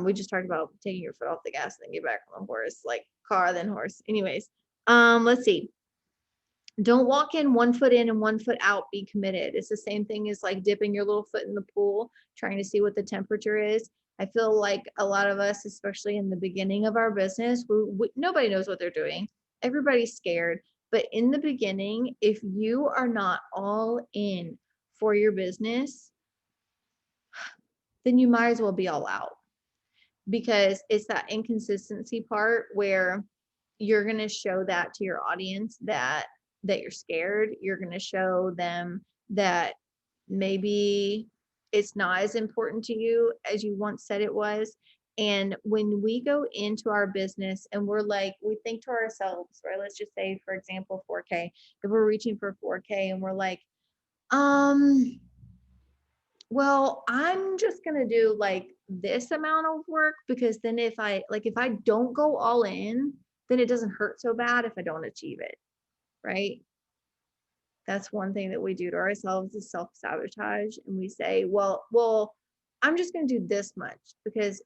We just talked about taking your foot off the gas and then get back on the horse, like car then horse. Anyways, let's see. Don't walk in 1 foot in and 1 foot out. Be committed. It's the same thing as like dipping your little foot in the pool, trying to see what the temperature is. I feel like a lot of us, especially in the beginning of our business, nobody knows what they're doing. Everybody's scared. But in the beginning, if you are not all in for your business, then you might as well be all out, because it's that inconsistency part where you're going to show that to your audience that you're scared. You're going to show them that maybe it's not as important to you as you once said it was. And when we go into our business and we're like, we think to ourselves, right? Let's just say, for example, 4K. If we're reaching for 4K and we're like, well, I'm just going to do like this amount of work, because then if I don't go all in, then it doesn't hurt so bad if I don't achieve it, right? That's one thing that we do to ourselves is self-sabotage. And we say, well, I'm just going to do this much, because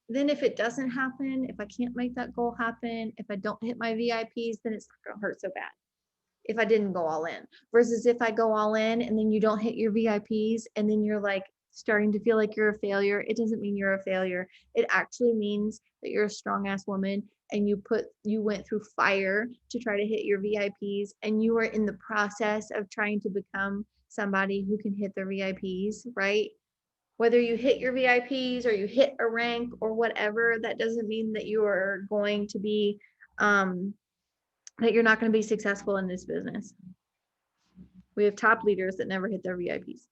then if it doesn't happen, if I can't make that goal happen, if I don't hit my VIPs, then it's not going to hurt so bad if I didn't go all in. Versus if I go all in and then you don't hit your VIPs and then you're like starting to feel like you're a failure, it doesn't mean you're a failure. It actually means that you're a strong ass woman and you went through fire to try to hit your VIPs, and you are in the process of trying to become somebody who can hit their VIPs, right? Whether you hit your VIPs or you hit a rank or whatever, that doesn't mean that you are going to be that you're not going to be successful in this business. We have top leaders that never hit their VIPs.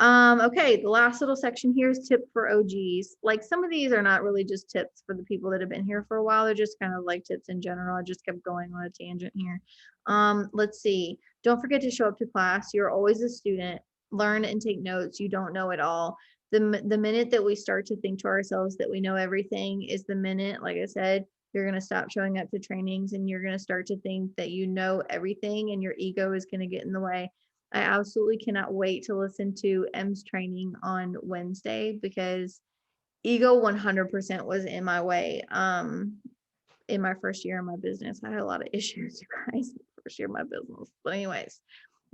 Okay, the last little section here is tip for OGs. Like, some of these are not really just tips for the people that have been here for a while. They're just kind of like tips in general. I just kept going on a tangent here. Let's see. Don't forget to show up to class. You're always a student. Learn and take notes. You don't know it all. The minute that we start to think to ourselves that we know everything is the minute, like I said, you're going to stop showing up to trainings and you're going to start to think that you know everything, and your ego is going to get in the way. I absolutely cannot wait to listen to M's training on Wednesday, because ego 100% was in my way. In my first year in my business, I had a lot of issues, you guys, first year of my business. But anyways,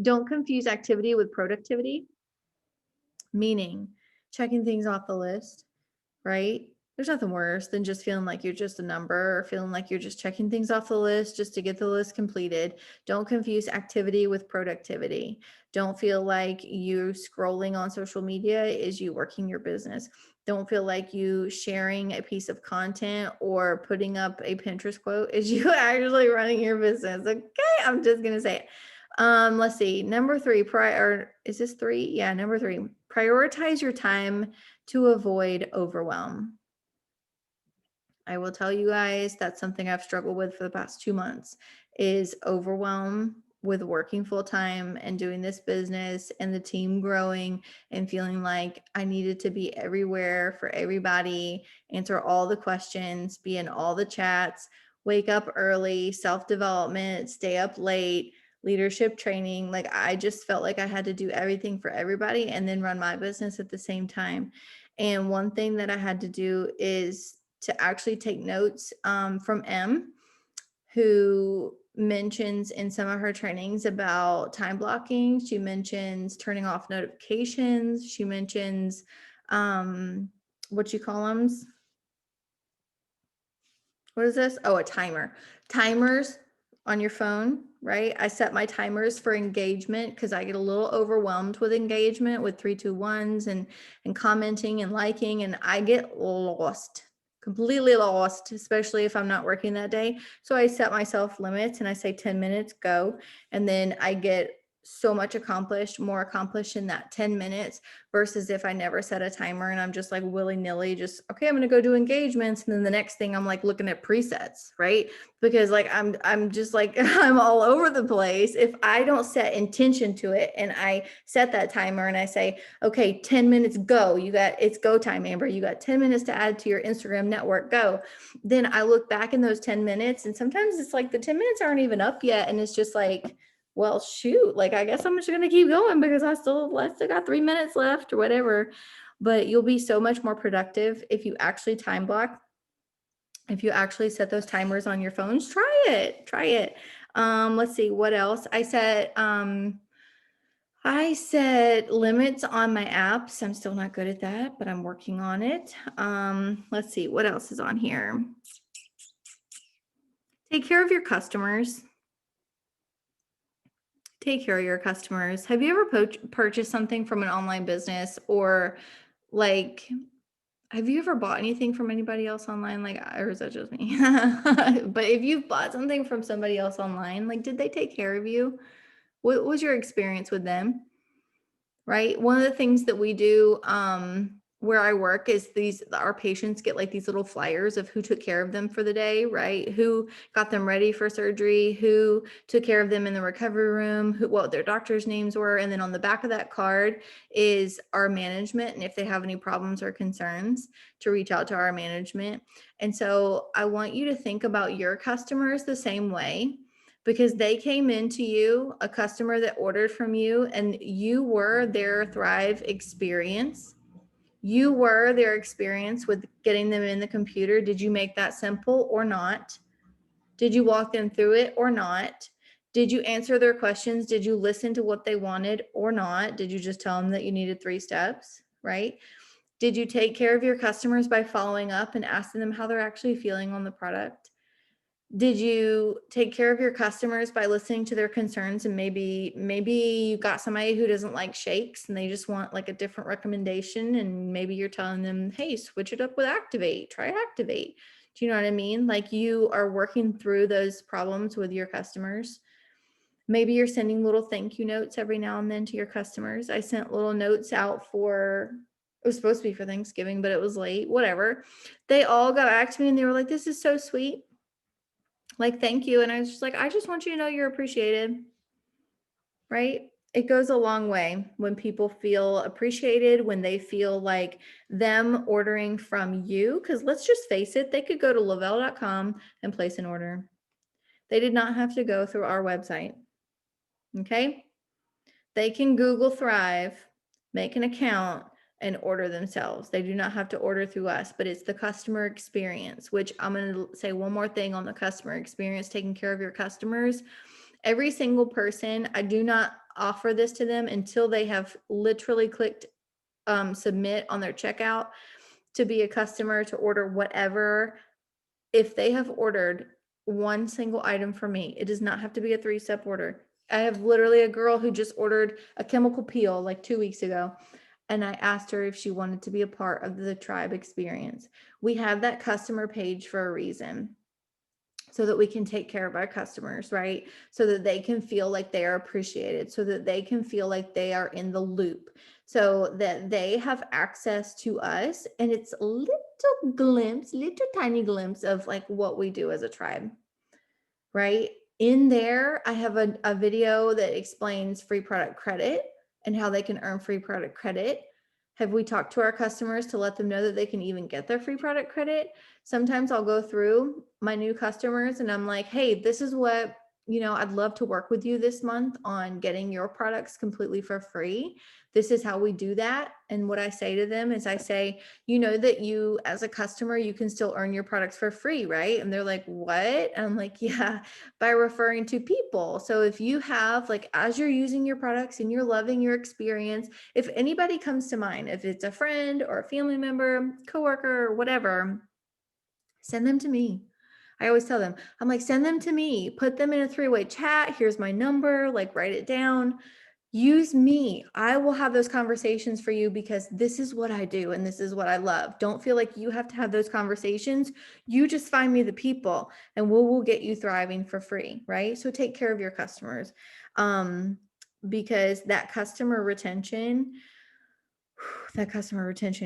don't confuse activity with productivity, meaning checking things off the list, right? There's nothing worse than just feeling like you're just a number, or feeling like you're just checking things off the list just to get the list completed. Don't confuse activity with productivity. Don't feel like you scrolling on social media is you working your business. Don't feel like you sharing a piece of content or putting up a Pinterest quote is you actually running your business. Okay, I'm just gonna say it. Let's see. Number 3, is this 3? Yeah, number 3. Prioritize your time to avoid overwhelm. I will tell you guys, that's something I've struggled with for the past 2 months, is overwhelm with working full time and doing this business and the team growing, and feeling like I needed to be everywhere for everybody, answer all the questions, be in all the chats, wake up early, self-development, stay up late, leadership training. Like, I just felt like I had to do everything for everybody and then run my business at the same time. And one thing that I had to do is to actually take notes from M, who mentions in some of her trainings about time blocking. She mentions turning off notifications. She mentions what you call them. What is this? Oh, a timer. Timers on your phone, right? I set my timers for engagement because I get a little overwhelmed with engagement with 321s and commenting and liking, and I get lost, completely lost, especially if I'm not working that day. So I set myself limits and I say 10 minutes, go. And then I get so much more accomplished in that 10 minutes versus if I never set a timer and I'm just like willy-nilly, just, okay, I'm going to go do engagements. And then the next thing I'm like looking at presets, right? Because like, I'm just like, I'm all over the place. If I don't set intention to it and I set that timer and I say, okay, 10 minutes, go, it's go time, Amber, you got 10 minutes to add to your Instagram network, go. Then I look back in those 10 minutes and sometimes it's like the 10 minutes aren't even up yet. And it's just like, well, shoot, like, I guess I'm just going to keep going because I still got 3 minutes left or whatever. But you'll be so much more productive if you actually time block. If you actually set those timers on your phones, try it. Let's see what else. I set limits on my apps. I'm still not good at that, but I'm working on it. Let's see what else is on here. Take care of your customers. Take care of your customers. Have you ever purchased something from an online business, or like, have you ever bought anything from anybody else online? Like, or is that just me? But if you've bought something from somebody else online, like, did they take care of you? What was your experience with them? Right? One of the things that we do where I work is our patients get like these little flyers of who took care of them for the day, right? Who got them ready for surgery, who took care of them in the recovery room, what their doctor's names were. And then on the back of that card is our management. And if they have any problems or concerns, to reach out to our management. And so I want you to think about your customers the same way, because they came into you, a customer that ordered from you, and you were their Thrive experience. You were their experience with getting them in the computer. Did you make that simple or not? Did you walk them through it or not? Did you answer their questions? Did you listen to what they wanted or not? Did you just tell them that you needed 3 steps, right? Did you take care of your customers by following up and asking them how they're actually feeling on the product? Did you take care of your customers by listening to their concerns, and maybe you got somebody who doesn't like shakes and they just want like a different recommendation, and maybe you're telling them, hey, switch it up with Activate, try Activate. Do you know what I mean? Like, you are working through those problems with your customers. Maybe you're sending little thank you notes every now and then to your customers. I sent little notes out it was supposed to be for Thanksgiving, but it was late, whatever. They all got back to me and they were like, this is so sweet. Like, thank you. And I was just like, I just want you to know you're appreciated, right? It goes a long way when people feel appreciated, when they feel like them ordering from you. Because let's just face it, they could go to Lavelle.com and place an order. They did not have to go through our website. Okay. They can Google Thrive, make an account, and order themselves. They do not have to order through us, but it's the customer experience, which I'm going to say one more thing on the customer experience, taking care of your customers. Every single person, I do not offer this to them until they have literally clicked submit on their checkout to be a customer, to order whatever. If they have ordered one single item from me, it does not have to be a 3-step order. I have literally a girl who just ordered a chemical peel like 2 weeks ago. And I asked her if she wanted to be a part of the Tribe experience. We have that customer page for a reason, so that we can take care of our customers, right? So that they can feel like they are appreciated, so that they can feel like they are in the loop, so that they have access to us. And it's a little tiny glimpse of like what we do as a tribe, right? In there, I have a video that explains free product credit and how they can earn free product credit. Have we talked to our customers to let them know that they can even get their free product credit? Sometimes I'll go through my new customers and I'm like, hey, this is what, I'd love to work with you this month on getting your products completely for free. This is how we do that. And what I say to them is I say, that you as a customer, you can still earn your products for free, right? And they're like, what? And I'm like, yeah, by referring to people. So if you have, like, as you're using your products and you're loving your experience, if anybody comes to mind, if it's a friend or a family member, coworker, or whatever, send them to me. I always tell them, I'm like, send them to me, put them in a 3-way chat. Here's my number, like, write it down. Use me. I will have those conversations for you because this is what I do and this is what I love. Don't feel like you have to have those conversations. You just find me the people and we'll get you thriving for free, right? So take care of your customers, because that customer retention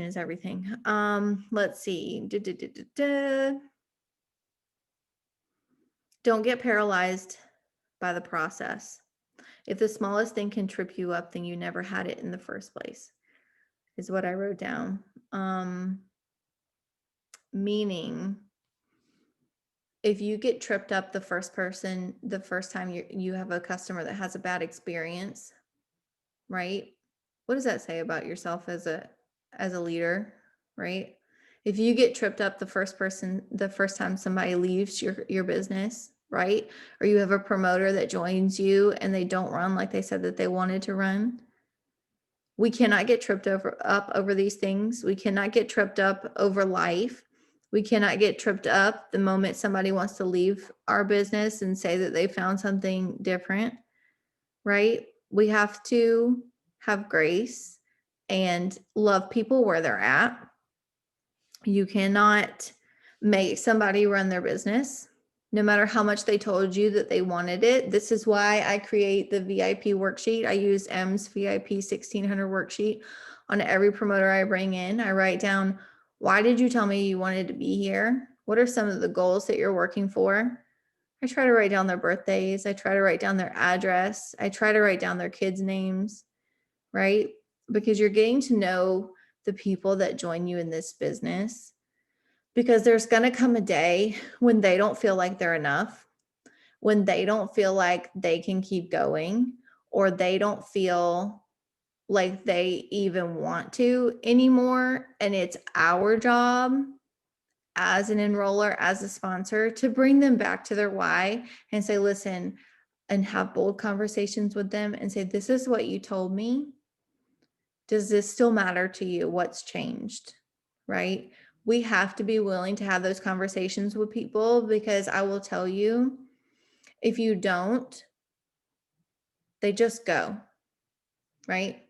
is everything. Let's see. Don't get paralyzed by the process. If the smallest thing can trip you up, then you never had it in the first place, is what I wrote down. Meaning, if you get tripped up the first time you have a customer that has a bad experience, right? What does that say about yourself as a leader, right? If you get tripped up the first time somebody leaves your business, right? Or you have a promoter that joins you and they don't run like they said that they wanted to run. We cannot get tripped up over these things. We cannot get tripped up over life. We cannot get tripped up the moment somebody wants to leave our business and say that they found something different, right? We have to have grace and love people where they're at. You cannot make somebody run their business, no matter how much they told you that they wanted it. This is why I create the VIP worksheet. I use M's VIP 1600 worksheet on every promoter I bring in. I write down, why did you tell me you wanted to be here? What are some of the goals that you're working for? I try to write down their birthdays. I try to write down their address. I try to write down their kids' names, right? Because you're getting to know the people that join you in this business, because there's going to come a day when they don't feel like they're enough, when they don't feel like they can keep going, or they don't feel like they even want to anymore. And it's our job as an enroller, as a sponsor, to bring them back to their why and say, listen, and have bold conversations with them and say, this is what you told me. Does this still matter to you? What's changed? Right? We have to be willing to have those conversations with people, because I will tell you, if you don't, they just go, right?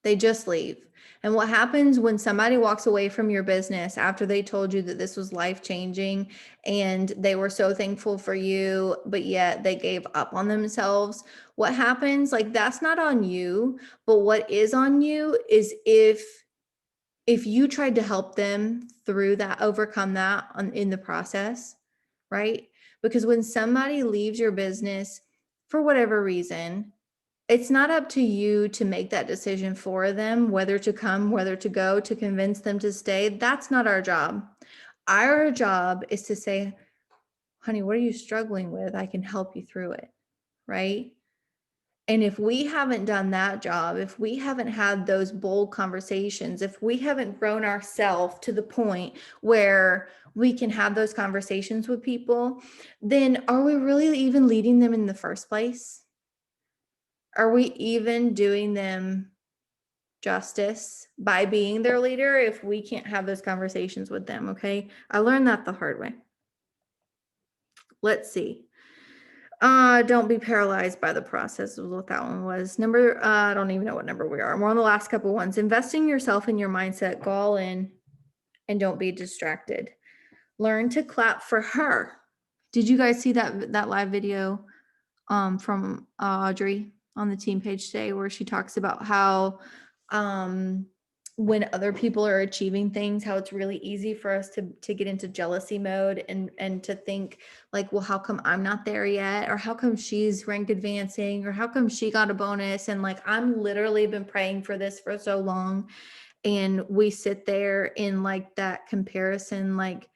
They just leave. And what happens when somebody walks away from your business after they told you that this was life-changing and they were so thankful for you, but yet they gave up on themselves? What happens? Like, that's not on you, but what is on you is if you tried to help them through that, overcome that in the process, right? Because when somebody leaves your business for whatever reason, it's not up to you to make that decision for them, whether to come, whether to go, to convince them to stay. That's not our job. Our job is to say, honey, what are you struggling with? I can help you through it, right? And if we haven't done that job, if we haven't had those bold conversations, if we haven't grown ourselves to the point where we can have those conversations with people, then are we really even leading them in the first place? Are we even doing them justice by being their leader if we can't have those conversations with them? Okay. I learned that the hard way. Let's see. Don't be paralyzed by the process was what that one was. Number, I don't even know what number we are. We're on the last couple ones. Investing yourself in your mindset, go all in and don't be distracted. Learn to clap for her. Did you guys see that live video from Audrey on the team page today, where she talks about how when other people are achieving things, how it's really easy for us to get into jealousy mode and to think like, well, how come I'm not there yet? Or how come she's ranked advancing? Or how come she got a bonus? And like, I'm literally been praying for this for so long. And we sit there in like that comparison, like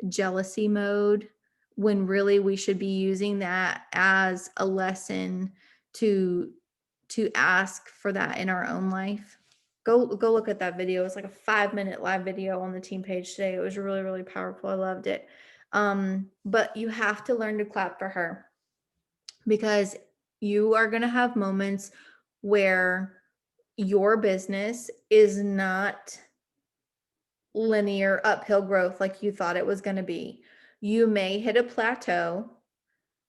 jealousy mode, when really we should be using that as a lesson to ask for that in our own life. Go look at that video. It's like a 5-minute live video on the team page today. It was really, really powerful. I loved it. But you have to learn to clap for her, because you are going to have moments where your business is not linear uphill growth like you thought it was going to be. You may hit a plateau,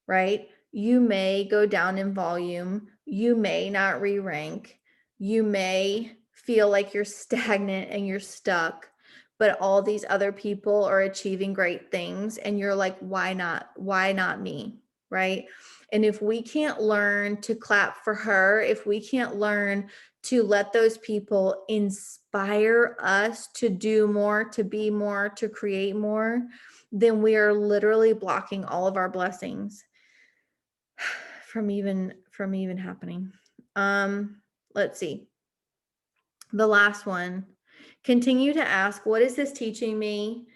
right? You may go down in volume. You may not re-rank. You may feel like you're stagnant and you're stuck, but all these other people are achieving great things. And you're like, why not? Why not me? Right? And if we can't learn to clap for her, if we can't learn to let those people inspire us to do more, to be more, to create more, then we are literally blocking all of our blessings from even happening. Let's see. The last one. Continue to ask, what is this teaching me?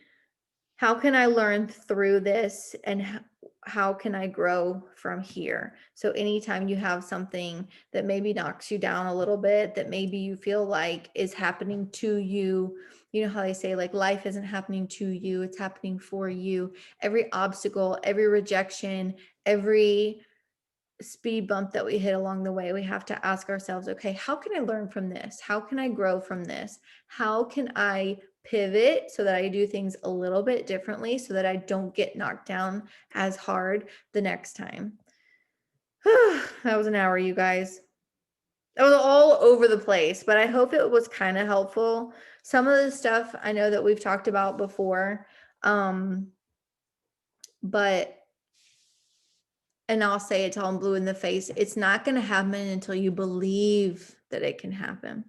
How can I learn through this? And how can I grow from here? So anytime you have something that maybe knocks you down a little bit, that maybe you feel like is happening to you, you know how they say like life isn't happening to you, it's happening for you. Every obstacle, every rejection, every speed bump that we hit along the way, we have to ask ourselves, okay, how can I learn from this? How can I grow from this? How can I pivot so that I do things a little bit differently so that I don't get knocked down as hard the next time? That was an hour, you guys. That was all over the place, but I hope it was kind of helpful. Some of the stuff I know that we've talked about before, but and I'll say it till I'm blue in the face, it's not going to happen until you believe that it can happen.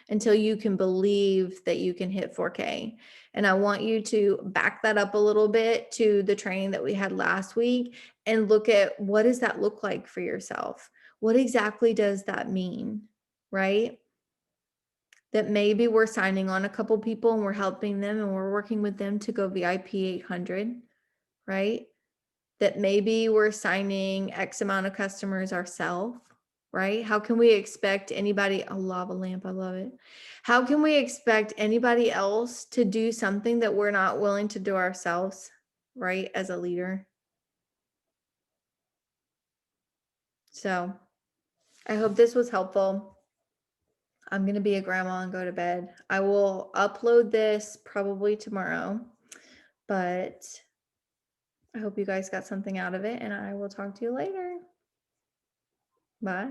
until you can believe that you can hit 4K. And I want you to back that up a little bit to the training that we had last week and look at what does that look like for yourself? What exactly does that mean? Right? That maybe we're signing on a couple people and we're helping them and we're working with them to go VIP 800, right? That maybe we're signing X amount of customers ourselves, right? How can we expect anybody, a lava lamp, I love it. How can we expect anybody else to do something that we're not willing to do ourselves, right? As a leader. So I hope this was helpful. I'm going to be a grandma and go to bed. I will upload this probably tomorrow, but I hope you guys got something out of it and I will talk to you later. Bye.